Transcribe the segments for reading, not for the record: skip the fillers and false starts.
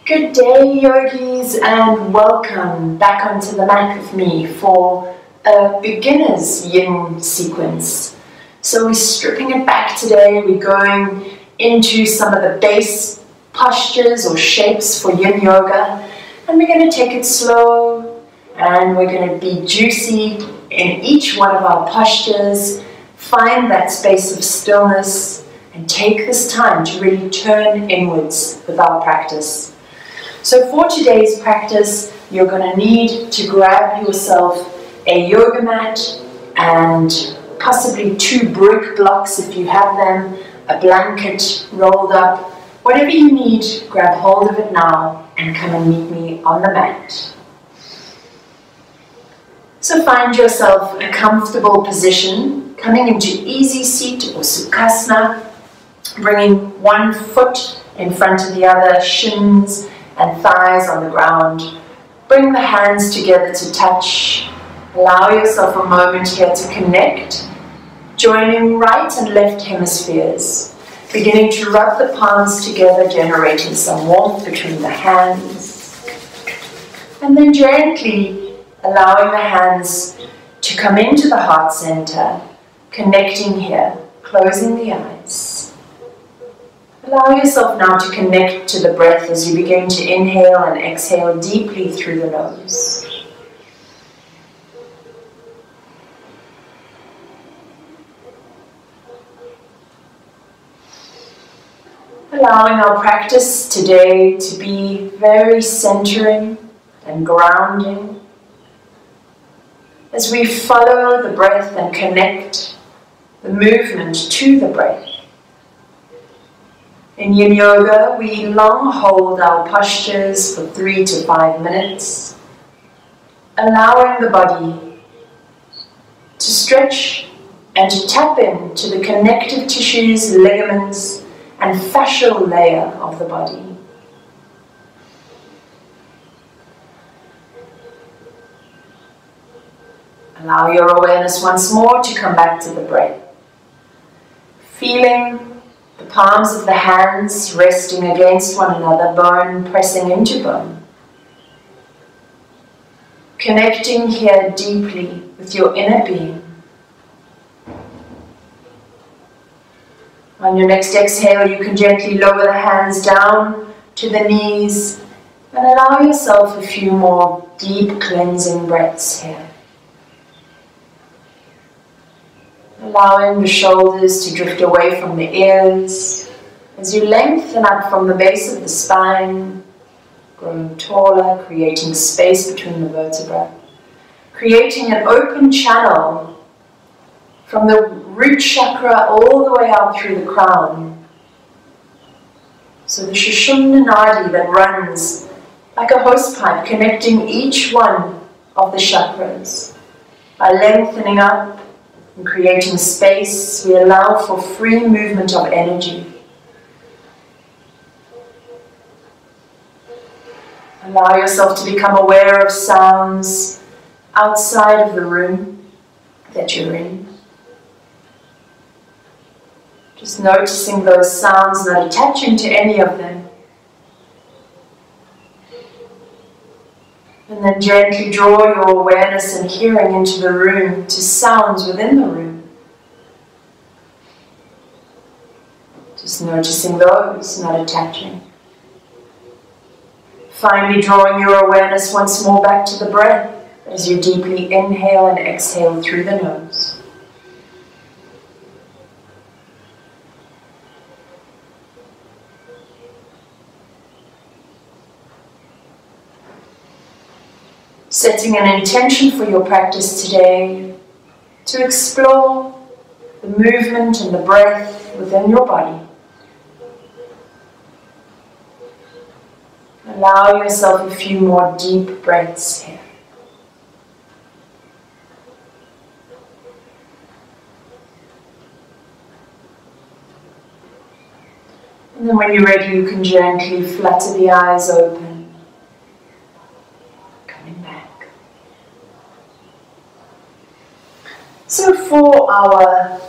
Good day, yogis, and welcome back onto the mat with me for a beginner's yin sequence. So we're stripping it back today. We're going into some of the base postures or shapes for yin yoga, and we're going to take it slow, and we're going to be juicy in each one of our postures. Find that space of stillness and take this time to really turn inwards with our practice. So for today's practice, you're going to need to grab yourself a yoga mat and possibly 2 brick blocks if you have them, a blanket rolled up. Whatever you need, grab hold of it now and come and meet me on the mat. So find yourself a comfortable position, coming into easy seat or sukhasana, bringing one foot in front of the other, shins and thighs on the ground. Bring the hands together to touch. Allow yourself a moment here to connect, joining right and left hemispheres, beginning to rub the palms together, generating some warmth between the hands, and then gently allowing the hands to come into the heart center, connecting here, closing the eyes. Allow yourself now to connect to the breath as you begin to inhale and exhale deeply through the nose. Allowing our practice today to be very centering and grounding as we follow the breath and connect the movement to the breath. In Yin Yoga, we long hold our postures for 3 to 5 minutes, allowing the body to stretch and to tap into the connective tissues, ligaments, and fascial layer of the body. Allow your awareness once more to come back to the breath, feeling the palms of the hands resting against one another, bone pressing into bone. Connecting here deeply with your inner being. On your next exhale, you can gently lower the hands down to the knees and allow yourself a few more deep cleansing breaths here. Allowing the shoulders to drift away from the ears as you lengthen up from the base of the spine, growing taller, creating space between the vertebrae, creating an open channel from the root chakra all the way out through the crown. So the Sushumna Nadi that runs like a hosepipe, connecting each one of the chakras. By lengthening up and creating space, we allow for free movement of energy. Allow yourself to become aware of sounds outside of the room that you're in. Just noticing those sounds, not attaching to any of them. And then gently draw your awareness and hearing into the room, to sounds within the room. Just noticing those, not attaching. Finally drawing your awareness once more back to the breath as you deeply inhale and exhale through the nose. Setting an intention for your practice today to explore the movement and the breath within your body. Allow yourself a few more deep breaths here. And then when you're ready, you can gently flutter the eyes open. So for our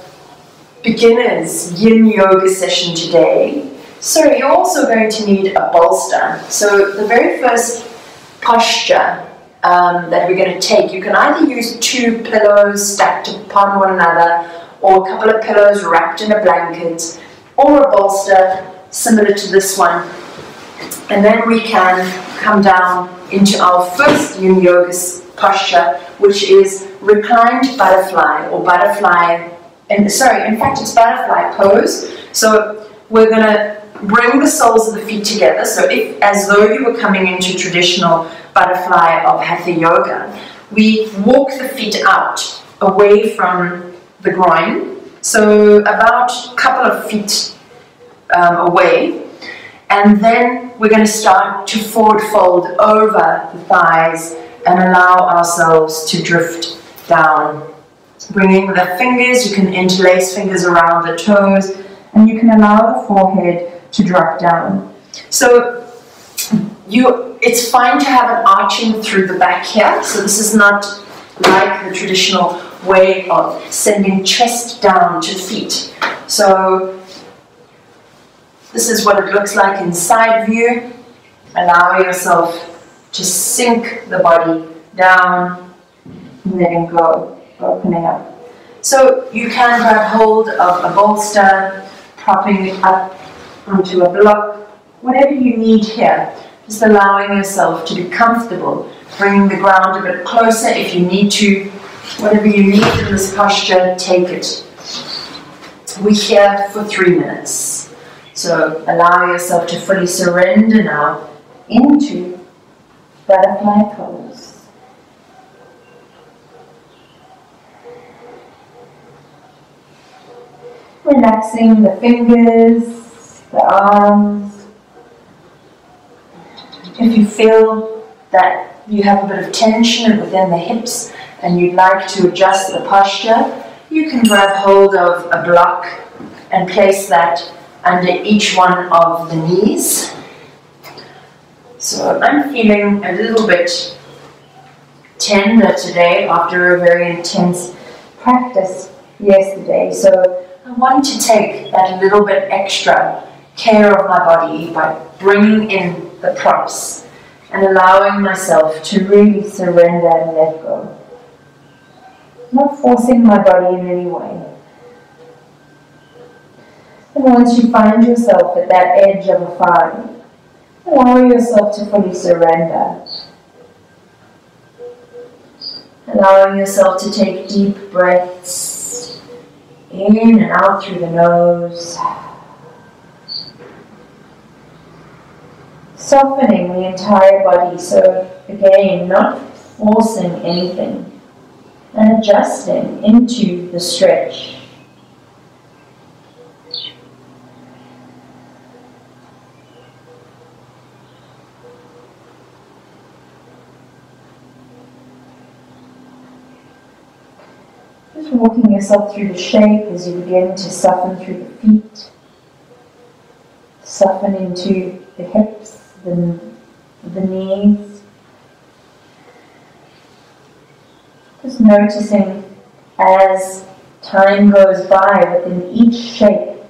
beginners Yin Yoga session today, So you're also going to need a bolster. So the very first posture that we're going to take, you can either use 2 pillows stacked upon one another, or a couple of pillows wrapped in a blanket, or a bolster similar to this one. And then we can come down into our first Yin Yoga posture, which is Reclined Butterfly, or Butterfly, in fact it's Butterfly pose. So we're going to bring the soles of the feet together, so as though you were coming into traditional butterfly of Hatha Yoga. We walk the feet out away from the groin, so about a couple of feet away, and then we're going to start to forward fold over the thighs and allow ourselves to drift down. Bringing the fingers, you can interlace fingers around the toes, and you can allow the forehead to drop down. So it's fine to have an arching through the back here. So this is not like the traditional way of sending chest down to feet. So this is what it looks like in side view. Allow yourself to sink the body down, letting go, opening up. So you can grab hold of a bolster, propping it up onto a block, whatever you need here. Just allowing yourself to be comfortable, bringing the ground a bit closer if you need to. Whatever you need in this posture, take it. We're here for 3 minutes. So allow yourself to fully surrender now into butterfly pose. Relaxing the fingers, the arms. If you feel that you have a bit of tension within the hips and you'd like to adjust the posture, you can grab hold of a block and place that under each one of the knees. So I'm feeling a little bit tender today after a very intense practice yesterday. So I want to take that little bit extra care of my body by bringing in the props and allowing myself to really surrender and let go. Not forcing my body in any way. And once you find yourself at that edge of a fire, allow yourself to fully surrender. Allowing yourself to take deep breaths in and out through the nose. Softening the entire body, so again, not forcing anything, and adjusting into the stretch. Just walking yourself through the shape as you begin to soften through the feet, soften into the hips, the knees. Just noticing as time goes by within each shape,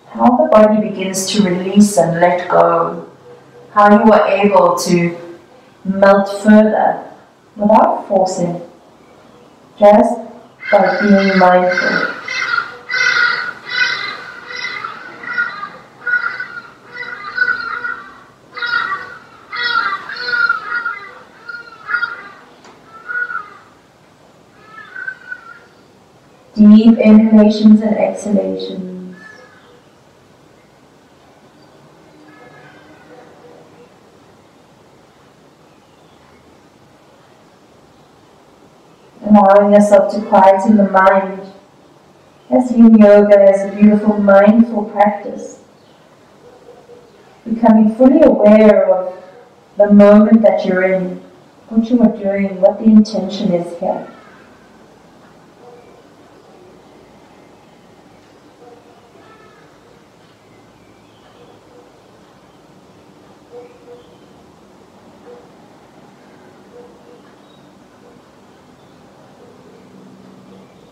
how the body begins to release and let go, how you are able to melt further without forcing, just by being mindful. Deep inhalations and exhalations. Allowing yourself to quieten the mind. As Yin Yoga is a beautiful mindful practice. Becoming fully aware of the moment that you're in, what you are doing, what the intention is here.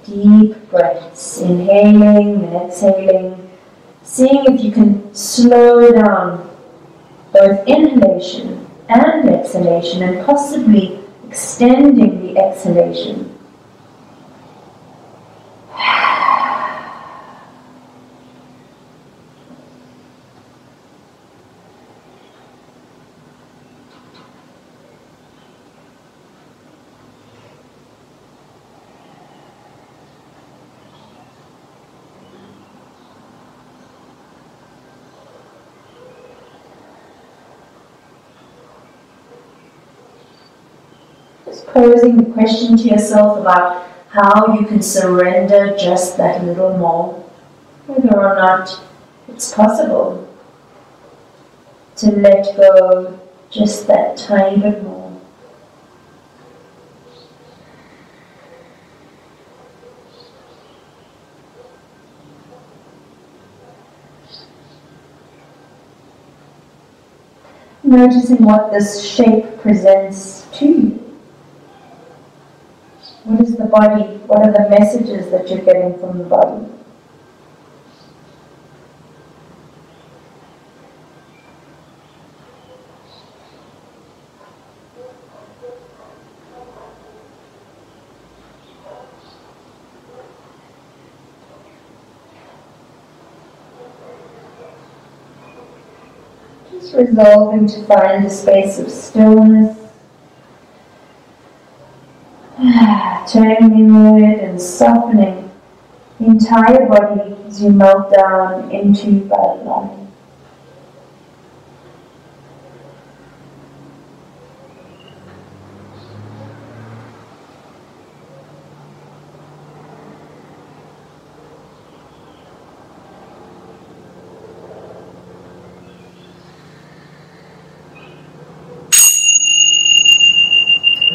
Deep breaths, inhaling and exhaling, seeing if you can slow down both inhalation and exhalation, and possibly extending the exhalation. Posing the question to yourself about how you can surrender just that little more, whether or not it's possible to let go just that tiny bit more. Noticing what this shape presents to you. What is the body? What are the messages that you're getting from the body? Just resolving to find a space of stillness. Turning inward and softening the entire body as you melt down into butterfly.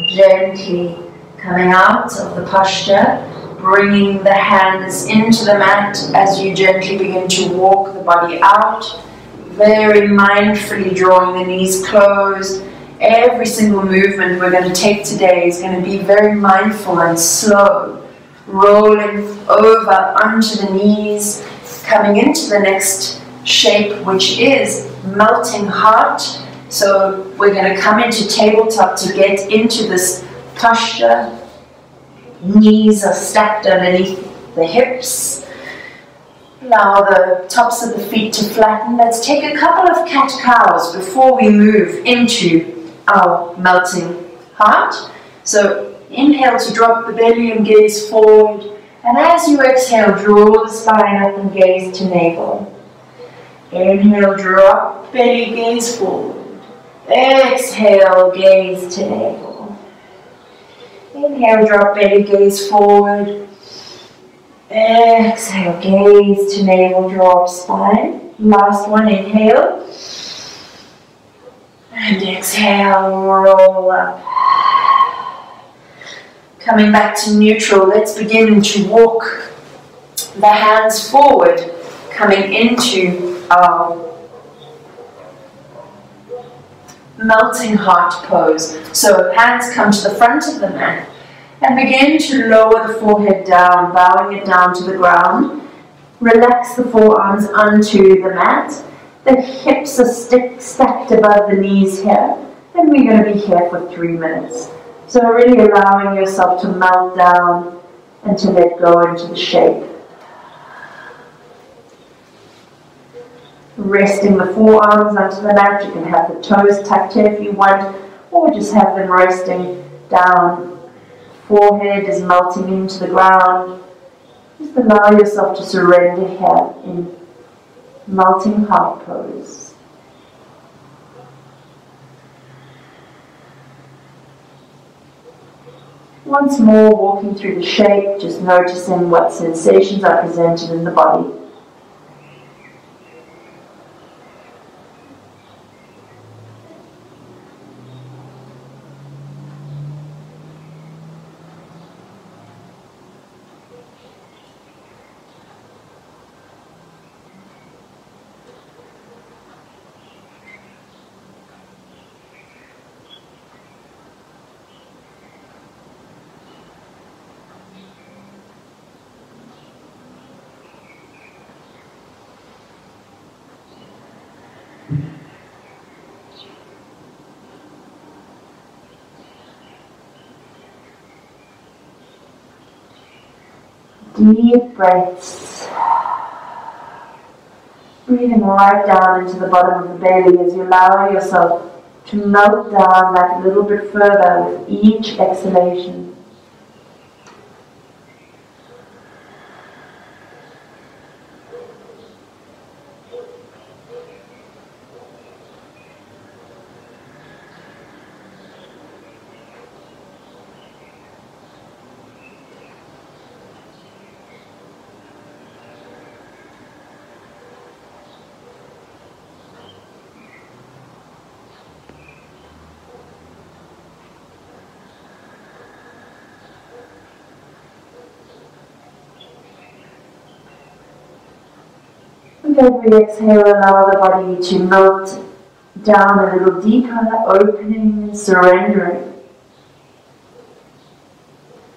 Gently coming out of the posture, bringing the hands into the mat as you gently begin to walk the body out, very mindfully drawing the knees closed. Every single movement we're going to take today is going to be very mindful and slow, rolling over onto the knees, coming into the next shape, which is melting heart. So we're going to come into tabletop to get into this posture. Knees are stacked underneath the hips. Allow the tops of the feet to flatten. Let's take a couple of cat-cows before we move into our melting heart. So inhale to drop the belly and gaze forward. And as you exhale, draw the spine up and gaze to navel. Inhale, drop belly, gaze forward. Exhale, gaze to navel. Inhale, drop belly, gaze forward. Exhale, gaze to navel, drop spine. Last one, inhale. And exhale, roll up. Coming back to neutral, let's begin to walk the hands forward, coming into our melting heart pose. So hands come to the front of the mat and begin to lower the forehead down, bowing it down to the ground. Relax the forearms onto the mat. The hips are stacked above the knees here, and we're going to be here for 3 minutes. So really allowing yourself to melt down and to let go into the shape. Resting the forearms onto the mat. You can have the toes tucked here if you want, or just have them resting down. Forehead is melting into the ground. Just allow yourself to surrender here in melting heart pose. Once more, walking through the shape, just noticing what sensations are presented in the body. Deep breaths. Breathing right down into the bottom of the belly as you allow yourself to melt down that little bit further with each exhalation. With every exhale, allow the body to melt down a little deeper, opening and surrendering.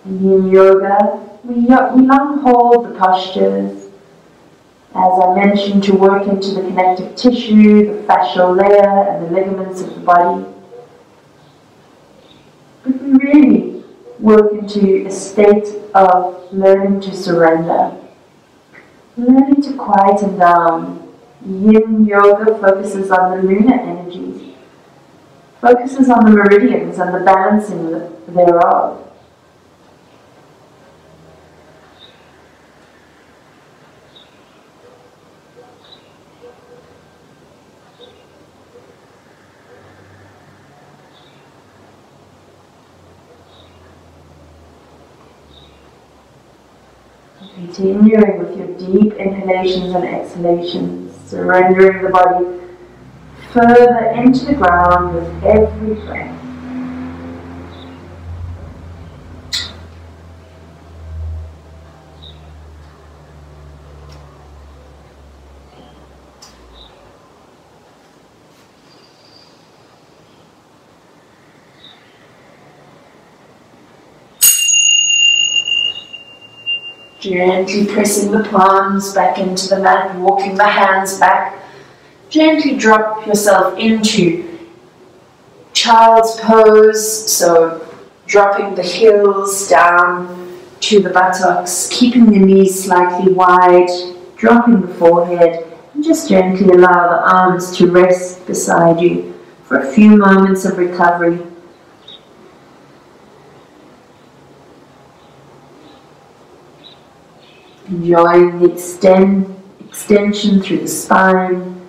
In Yin Yoga, we long hold the postures, as I mentioned, to work into the connective tissue, the fascial layer, and the ligaments of the body. But we really work into a state of learning to surrender. Learning to quieten down. Yin Yoga focuses on the lunar energies, focuses on the meridians and the balancing thereof. Continuing with your deep inhalations and exhalations, surrendering the body further into the ground with every breath. Gently pressing the palms back into the mat, walking the hands back. Gently drop yourself into child's pose, so dropping the heels down to the buttocks, keeping the knees slightly wide, dropping the forehead, and just gently allow the arms to rest beside you for a few moments of recovery. Enjoying the extension through the spine,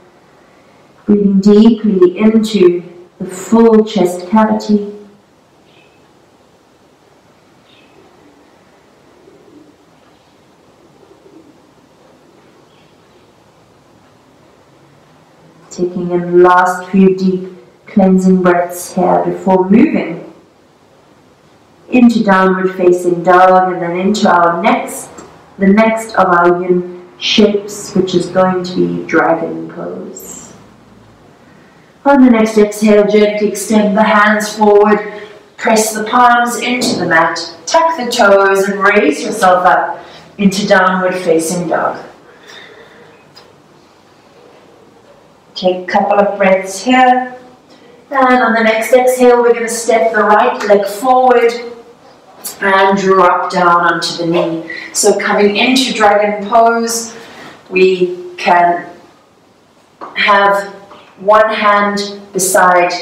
breathing deeply into the full chest cavity. Taking in the last few deep cleansing breaths here before moving into downward facing dog and then into the next of our yin shapes, which is going to be dragon pose. On the next exhale, gently extend the hands forward, press the palms into the mat, tuck the toes and raise yourself up into downward facing dog. Take a couple of breaths here, and on the next exhale we're going to step the right leg forward and drop down onto the knee. So coming into dragon pose, we can have one hand beside,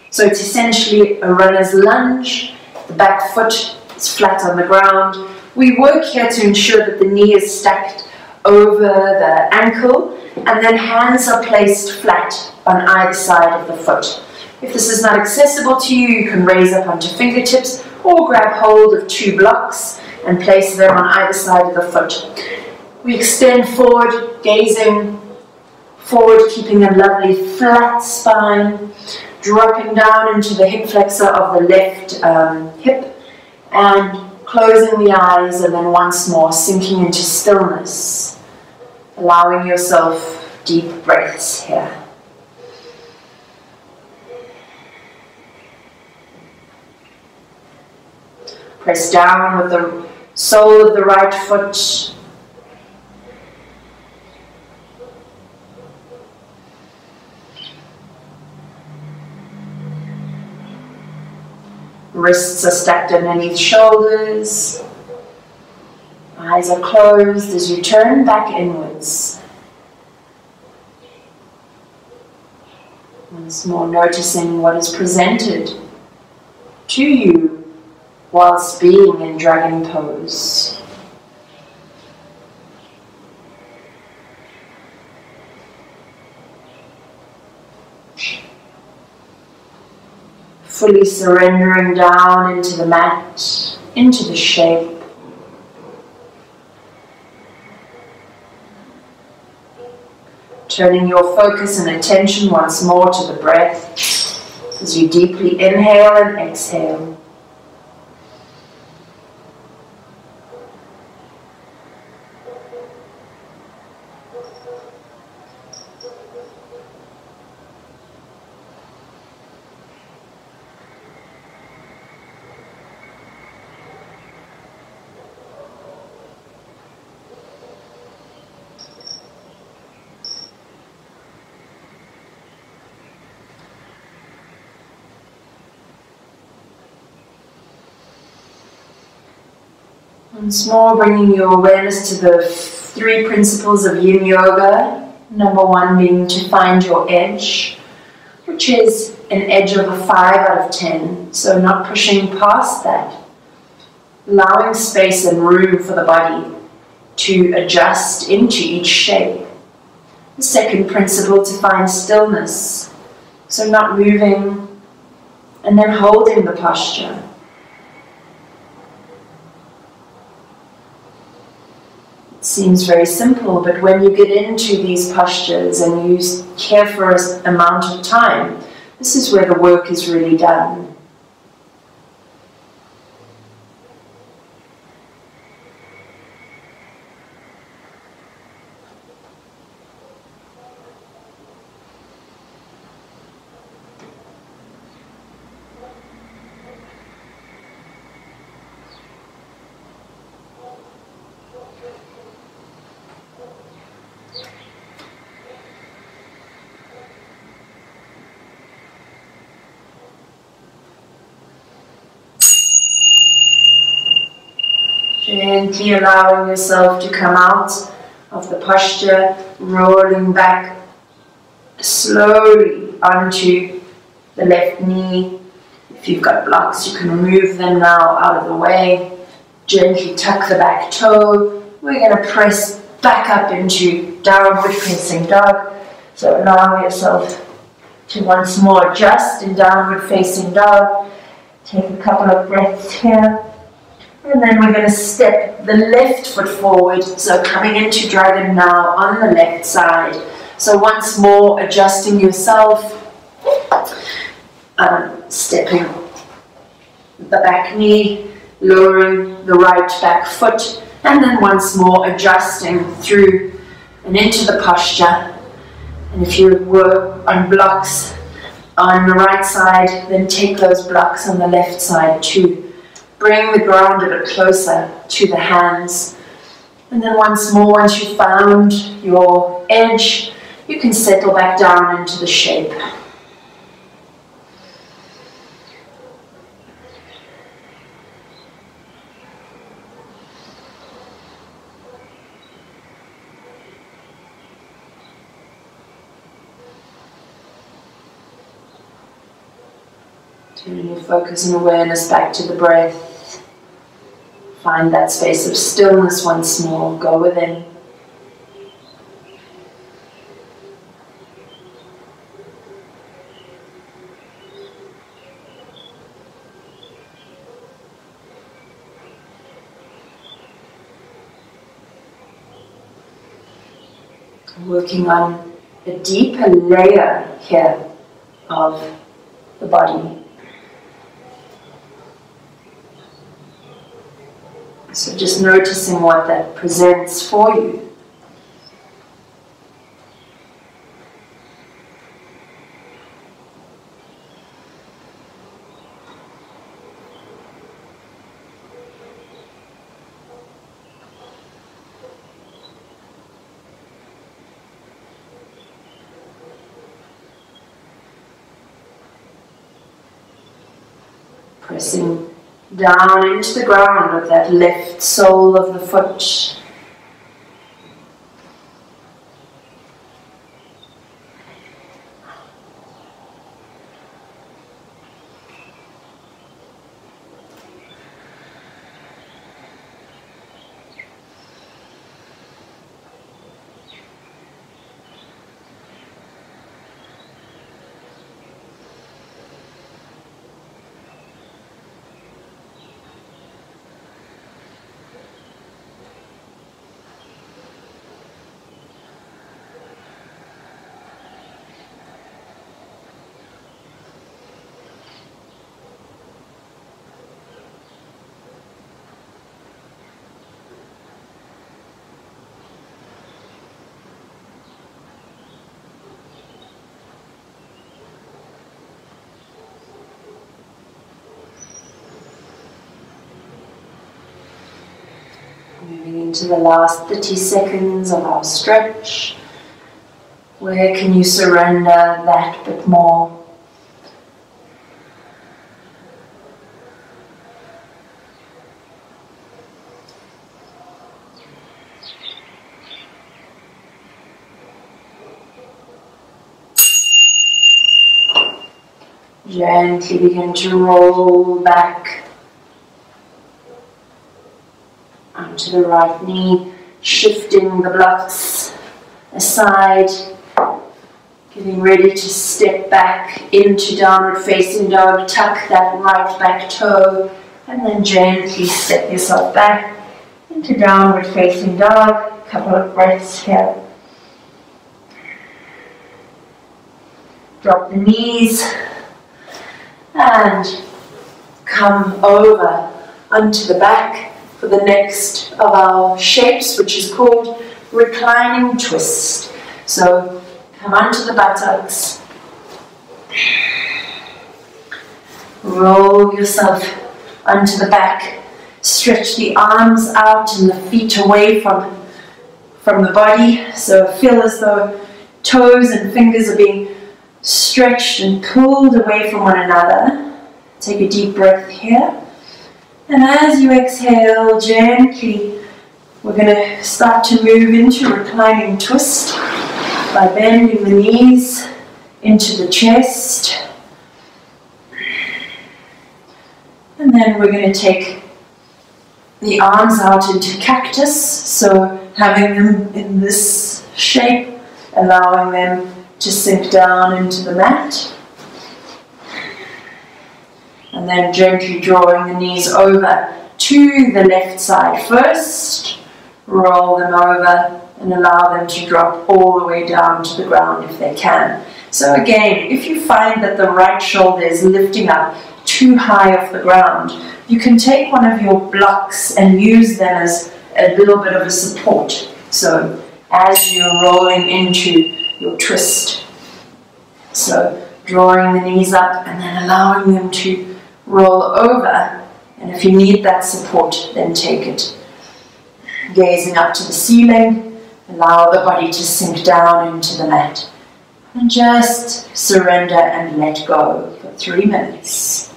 so it's essentially a runner's lunge. The back foot is flat on the ground. We work here to ensure that the knee is stacked over the ankle, and then hands are placed flat on either side of the foot. If this is not accessible to you, you can raise up onto fingertips or grab hold of two blocks and place them on either side of the foot. We extend forward, gazing forward, keeping a lovely flat spine, dropping down into the hip flexor of the left hip, and closing the eyes, and then once more sinking into stillness, allowing yourself deep breaths here. Press down with the sole of the right foot. Wrists are stacked underneath shoulders. Eyes are closed as you turn back inwards. Once more noticing what is presented to you whilst being in dragon pose. Fully surrendering down into the mat, into the shape. Turning your focus and attention once more to the breath as you deeply inhale and exhale. Once more, bringing your awareness to the 3 principles of Yin Yoga. Number 1 being to find your edge, which is an edge of a 5 out of 10, so not pushing past that. Allowing space and room for the body to adjust into each shape. The 2nd principle, to find stillness, so not moving and then holding the posture. Seems very simple, but when you get into these postures and you care for an amount of time, this is where the work is really done. Gently allowing yourself to come out of the posture, rolling back slowly onto the left knee. If you've got blocks, you can remove them now out of the way. Gently tuck the back toe. We're going to press back up into downward facing dog. So allow yourself to once more adjust in downward facing dog. Take a couple of breaths here. And then we're going to step the left foot forward, so coming into dragon now on the left side. So once more adjusting yourself, stepping the back knee, lowering the right back foot, and then once more adjusting through and into the posture. And if you were on blocks on the right side, then take those blocks on the left side too. Bring the ground a bit closer to the hands. And then once more, once you've found your edge, you can settle back down into the shape. Turning your focus and awareness back to the breath. Find that space of stillness once more. Go within. Working on a deeper layer here of the body. So just noticing what that presents for you. Pressing down into the ground with that left sole of the foot. Moving into the last 30 seconds of our stretch. Where can you surrender that bit more? Gently begin to roll back onto the right knee, shifting the blocks aside, getting ready to step back into downward facing dog. Tuck that right back toe and then gently step yourself back into downward facing dog. Couple of breaths here. Drop the knees and come over onto the back for the next of our shapes, which is called Reclining Twist. So come onto the buttocks, roll yourself onto the back, stretch the arms out and the feet away from the body, so feel as though toes and fingers are being stretched and pulled away from one another. Take a deep breath here. And as you exhale gently, we're going to start to move into Reclining Twist by bending the knees into the chest. And then we're going to take the arms out into cactus, so having them in this shape, allowing them to sink down into the mat. And then gently drawing the knees over to the left side first. Roll them over and allow them to drop all the way down to the ground if they can. So again, if you find that the right shoulder is lifting up too high off the ground, you can take one of your blocks and use them as a little bit of a support. So as you're rolling into your twist. So drawing the knees up and then allowing them to roll over, and if you need that support, then take it. Gazing up to the ceiling, allow the body to sink down into the mat. And just surrender and let go for 3 minutes.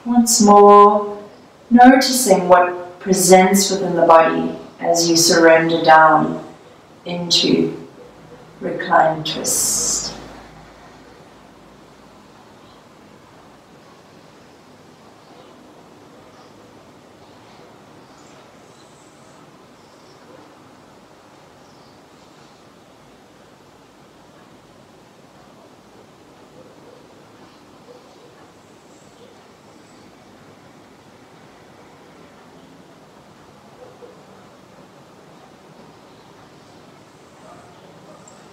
Once more, noticing what presents within the body as you surrender down into Reclined Twist.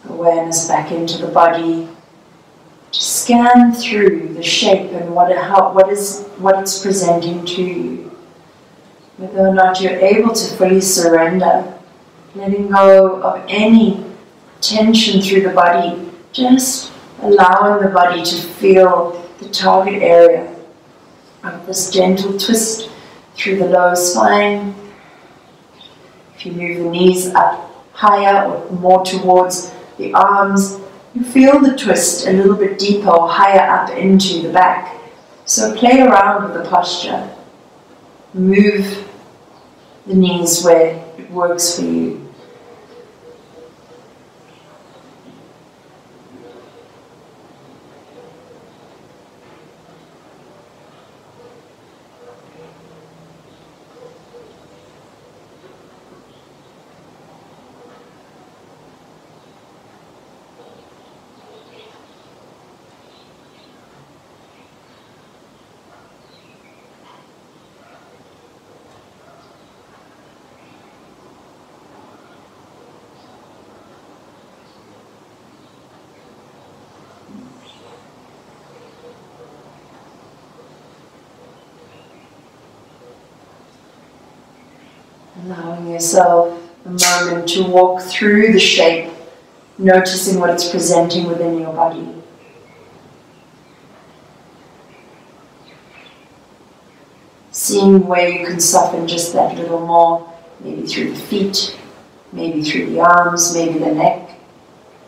Awareness back into the body. Just scan through the shape and what it's presenting to you. Whether or not you're able to fully surrender, letting go of any tension through the body, just allowing the body to feel the target area of this gentle twist through the lower spine. If you move the knees up higher or more towards the arms. You feel the twist a little bit deeper or higher up into the back. So play around with the posture. Move the knees where it works for you. Allowing yourself a moment to walk through the shape, noticing what it's presenting within your body. Seeing where you can soften just that little more, maybe through the feet, maybe through the arms, maybe the neck.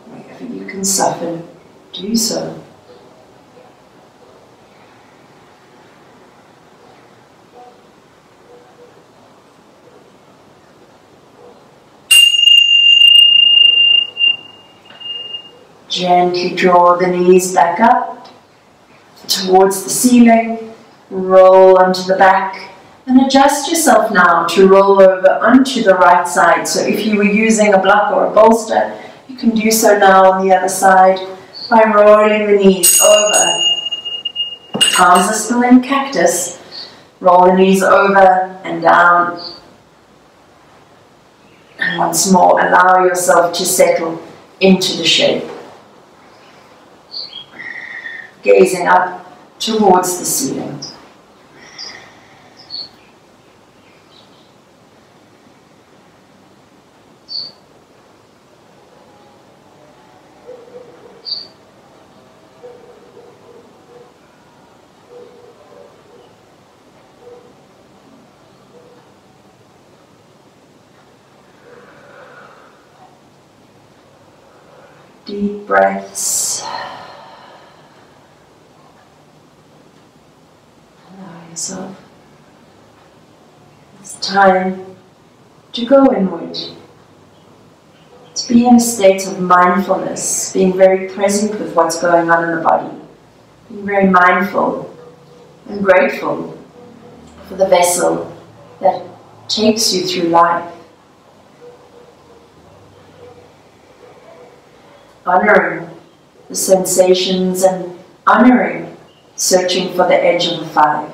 Wherever you can soften, do so. Gently draw the knees back up towards the ceiling, roll onto the back, and adjust yourself now to roll over onto the right side. So if you were using a block or a bolster, you can do so now on the other side by rolling the knees over. Arms are still in cactus. Roll the knees over and down. And once more, allow yourself to settle into the shape. Gazing up towards the ceiling. Deep breaths. Yourself. It's time to go inward, to be in a state of mindfulness, being very present with what's going on in the body, being very mindful and grateful for the vessel that takes you through life. Honoring the sensations and honoring searching for the edge of the five.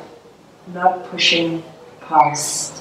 Not pushing past.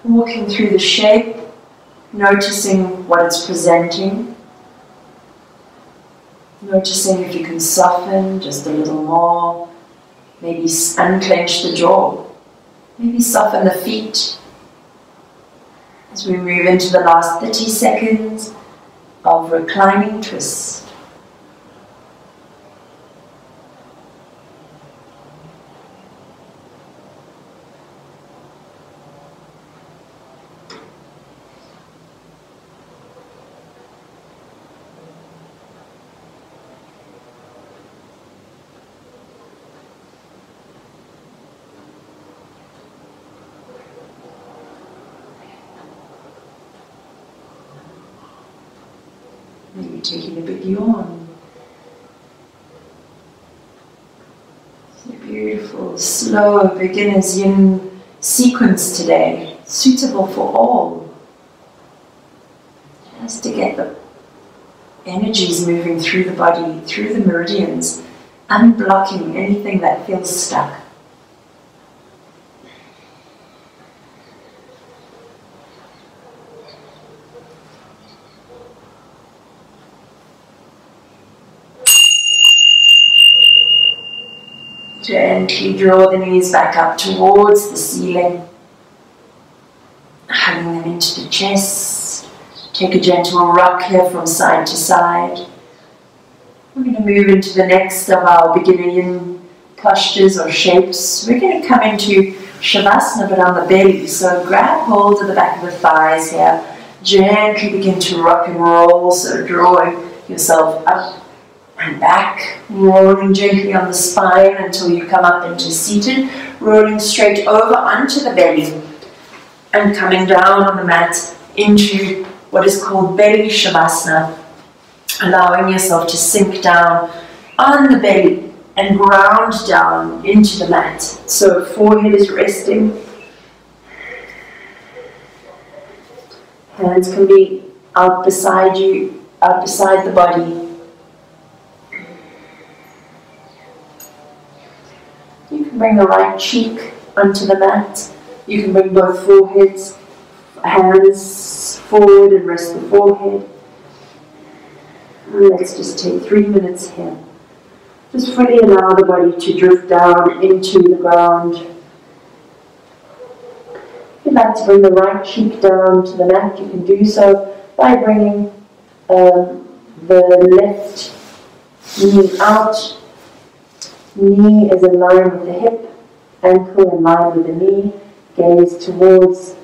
Walking through the shape, noticing what it's presenting. Noticing if you can soften just a little more. Maybe unclench the jaw. Maybe soften the feet. As we move into the last 30 seconds of Reclining Twist. Maybe taking a big yawn. It's a beautiful, slow beginner's yin sequence today, suitable for all. Just to get the energies moving through the body, through the meridians, unblocking anything that feels stuck. Gently draw the knees back up towards the ceiling, hugging them into the chest. Take a gentle rock here from side to side. We're going to move into the next of our beginner yin postures or shapes. We're going to come into Shavasana but on the belly. So grab hold of the back of the thighs here. Gently begin to rock and roll. So drawing yourself up and back, rolling gently on the spine until you come up into seated, rolling straight over onto the belly and coming down on the mat into what is called belly Shavasana, allowing yourself to sink down on the belly and ground down into the mat. So forehead is resting. Hands can be out beside you, out beside the body. You can bring the right cheek onto the mat. You can bring both foreheads, hands forward and rest the forehead. And let's just take 3 minutes here. Just fully allow the body to drift down into the ground. If you'd like to bring the right cheek down to the mat, you can do so by bringing the left knee out. Knee is in line with the hip, ankle in line with the knee. Gaze towards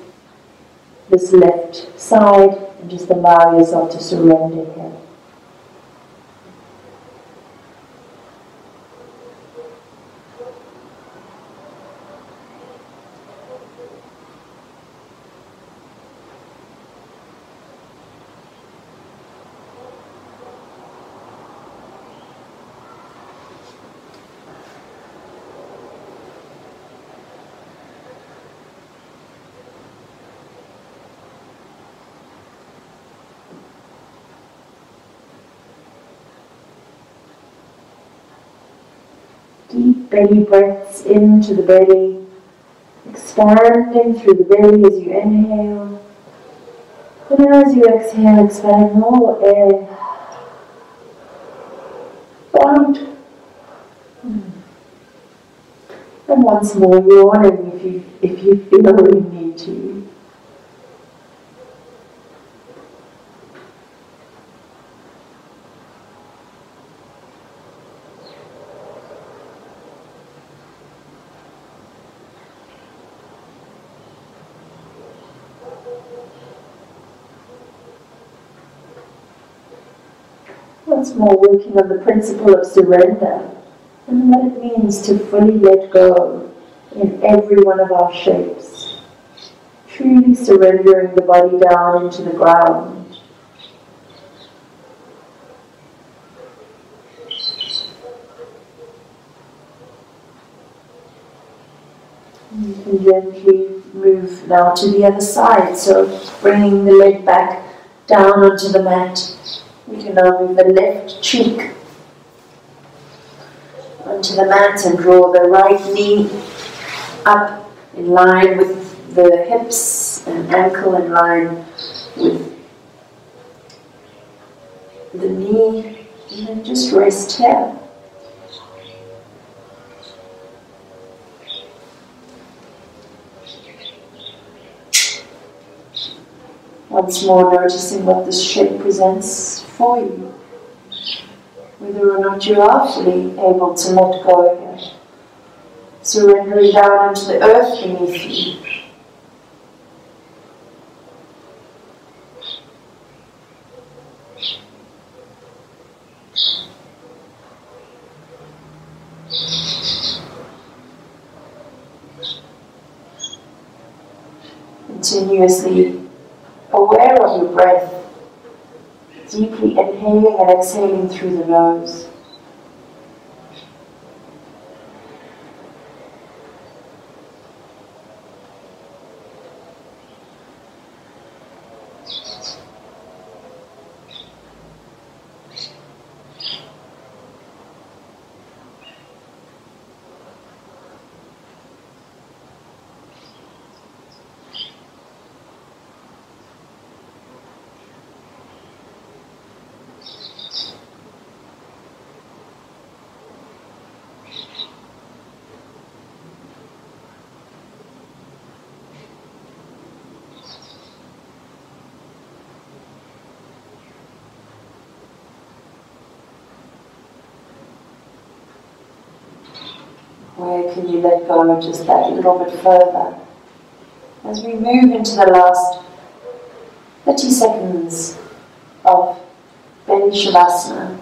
this left side and just allow yourself to surrender here. Deep belly breaths into the belly, expanding through the belly as you inhale. And as you exhale, expand more air out. And once more, yawning if you feel you need to. Once more, working on the principle of surrender and what it means to fully let go in every one of our shapes. Truly surrendering the body down into the ground. You can gently move now to the other side, so bringing the leg back down onto the mat. We can now move the left cheek onto the mat and draw the right knee up in line with the hips and ankle in line with the knee, and then just rest here. Once more, noticing what this shape presents for you, whether or not you are fully able to let go here, surrendering down into the earth beneath you. Continuously aware of your breath, deeply inhaling and exhaling through the nose. Where can you let go just that little bit further? As we move into the last 30 seconds of belly Shavasana.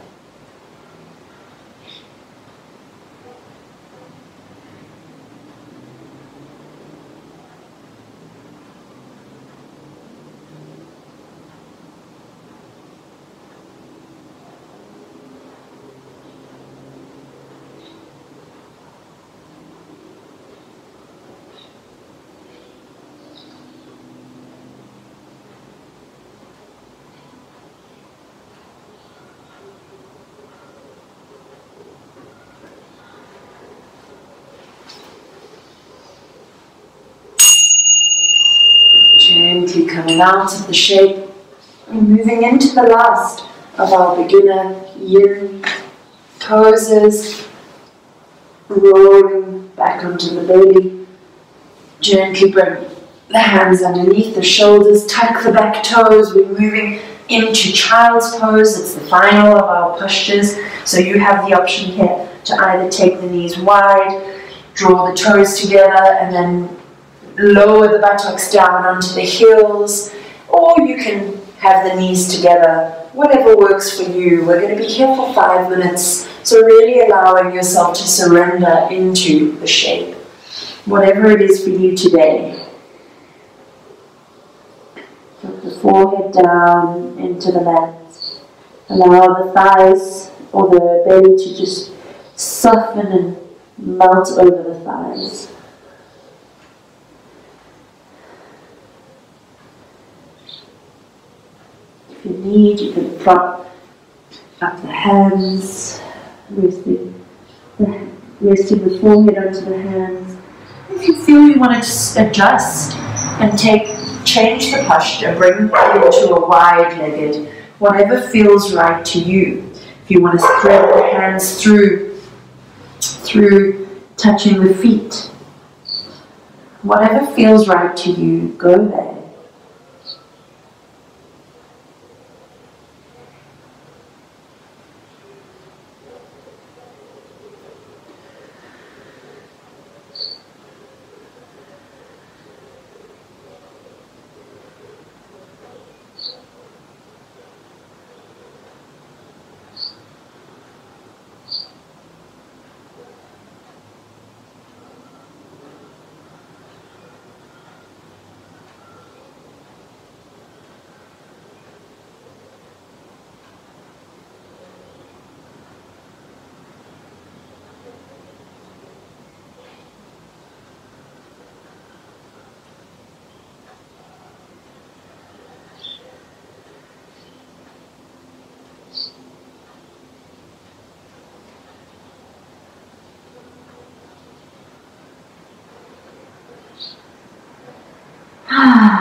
Gently coming out of the shape and moving into the last of our beginner yin poses. Rolling back onto the belly. Gently bring the hands underneath the shoulders, tuck the back toes. We're moving into child's pose. It's the final of our postures. So you have the option here to either take the knees wide, draw the toes together, and then lower the buttocks down onto the heels, or you can have the knees together, whatever works for you. We're going to be here for 5 minutes, so really allowing yourself to surrender into the shape, whatever it is for you today. Put the forehead down into the mat. Allow the thighs or the belly to just soften and melt over the thighs. If you need, you can prop up the hands, resting the forehead onto the hands. If you feel you want to adjust and change the posture, bring it into a wide-legged, whatever feels right to you. If you want to spread the hands through touching the feet, whatever feels right to you, go there.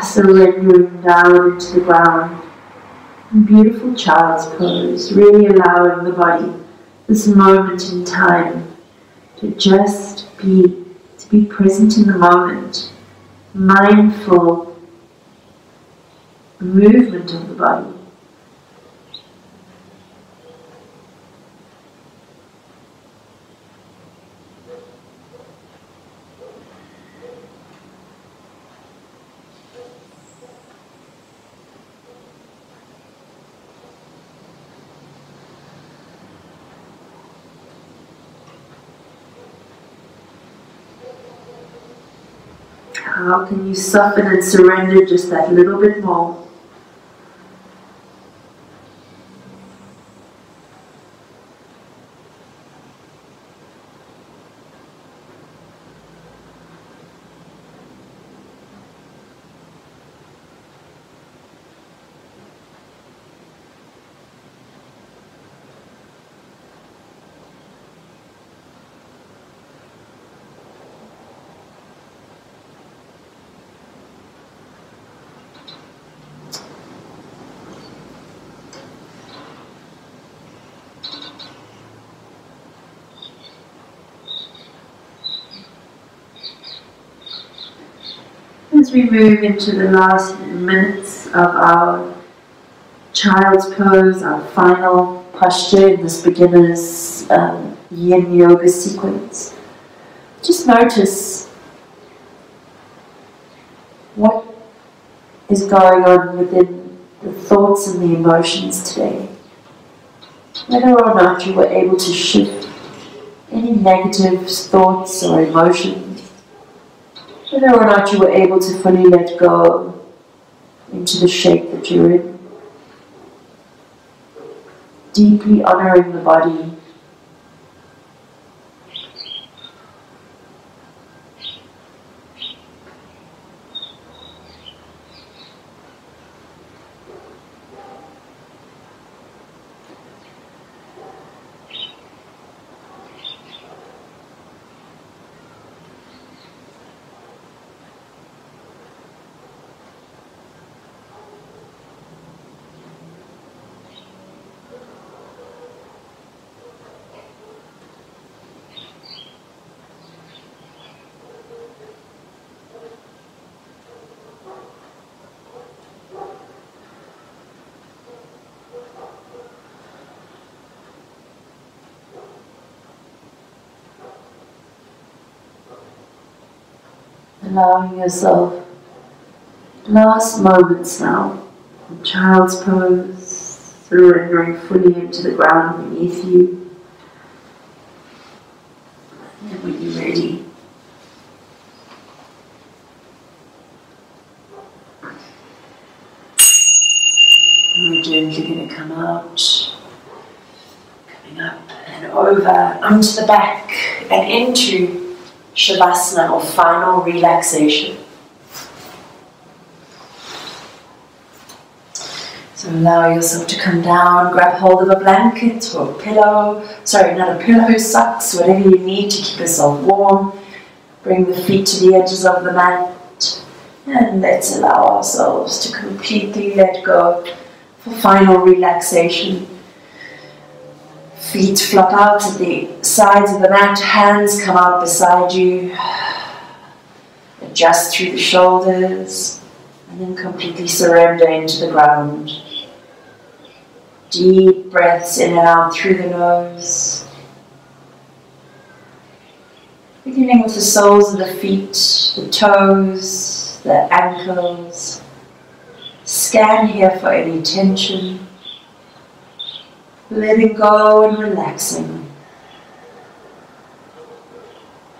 Surrendering down into the ground. Beautiful child's pose, really allowing the body, this moment in time, to just be present in the moment, mindful movement of the body. How can you soften and surrender just that little bit more? As we move into the last minutes of our child's pose, our final posture in this beginner's Yin Yoga sequence, Just notice what is going on within the thoughts and the emotions today. Whether or not you were able to shift any negative thoughts or emotions. Whether or not you were able to fully let go into the shape that you're in. Deeply honoring the body. Allowing yourself last moments now in child's pose, surrendering fully into the ground beneath you. And when you're ready, we're gently going to come out, coming up and over onto the back and into Shavasana, or final relaxation. So allow yourself to come down, grab hold of a blanket or a pillow, not a pillow, socks, whatever you need to keep yourself warm. Bring the feet to the edges of the mat, and let's allow ourselves to completely let go for final relaxation. Feet flop out at the sides of the mat, hands come out beside you. Adjust through the shoulders, and then completely surrender into the ground. Deep breaths in and out through the nose. Beginning with the soles of the feet, the toes, the ankles. Scan here for any tension. Letting go and relaxing.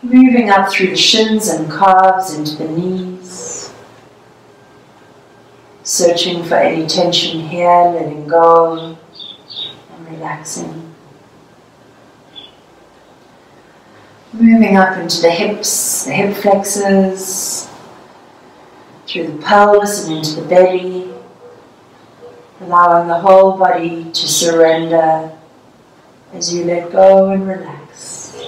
Moving up through the shins and calves into the knees. Searching for any tension here, letting go and relaxing. Moving up into the hips, the hip flexors, through the pelvis and into the belly. Allowing the whole body to surrender as you let go and relax.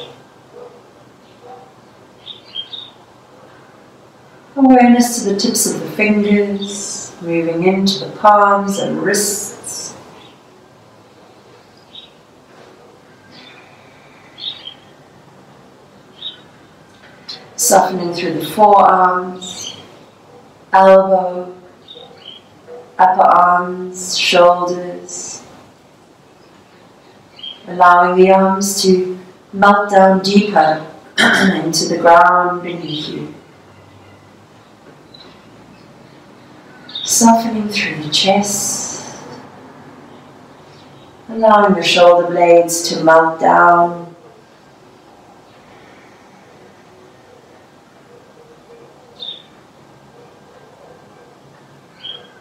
Awareness to the tips of the fingers, moving into the palms and wrists. Softening through the forearms, elbow, upper arms, shoulders, allowing the arms to melt down deeper into the ground beneath you. Softening through the chest, allowing the shoulder blades to melt down.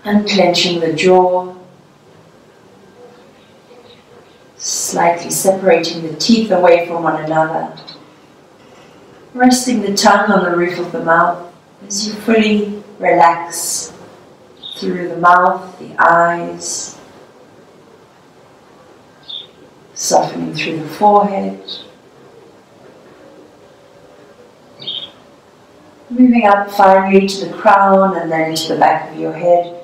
Unclenching the jaw, slightly separating the teeth away from one another, resting the tongue on the roof of the mouth as you fully relax through the mouth, the eyes, softening through the forehead, moving up finally to the crown and then to the back of your head,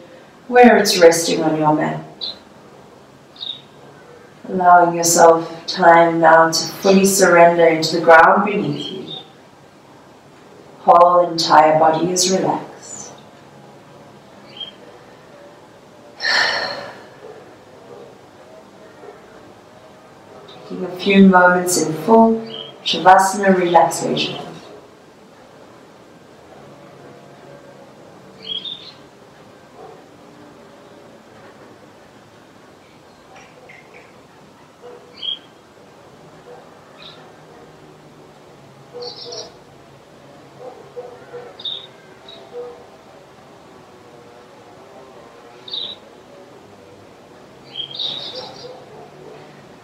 where it's resting on your mat. Allowing yourself time now to fully surrender into the ground beneath you. Whole entire body is relaxed. Taking a few moments in full Shavasana relaxation.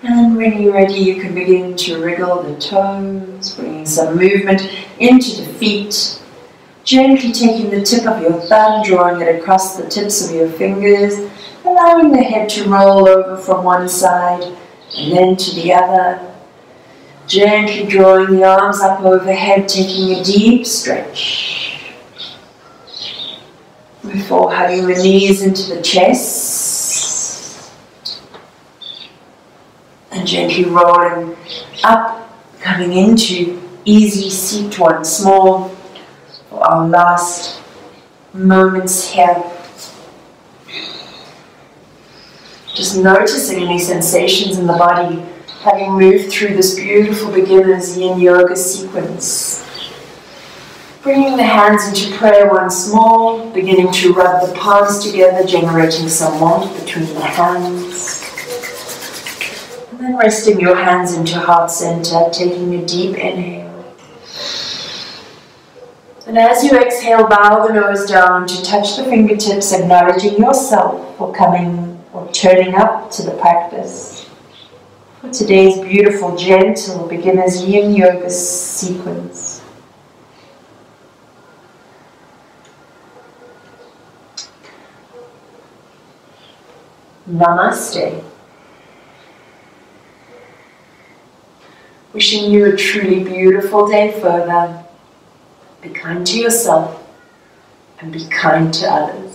And when you're ready, you can begin to wriggle the toes, bringing some movement into the feet. Gently taking the tip of your thumb, drawing it across the tips of your fingers, allowing the head to roll over from one side and then to the other. Gently drawing the arms up overhead, taking a deep stretch. Before hugging the knees into the chest. And gently rolling up, coming into easy seat once more. For our last moments here. Just noticing any sensations in the body, having moved through this beautiful beginner's Yin Yoga sequence. Bringing the hands into prayer once more, beginning to rub the palms together, generating some warmth between the hands. And then resting your hands into heart center, taking a deep inhale. And as you exhale, bow the nose down to touch the fingertips, acknowledging yourself for coming or turning up to the practice. For today's beautiful, gentle, beginner's Yin Yoga sequence. Namaste. Wishing you a truly beautiful day further. Be kind to yourself and be kind to others.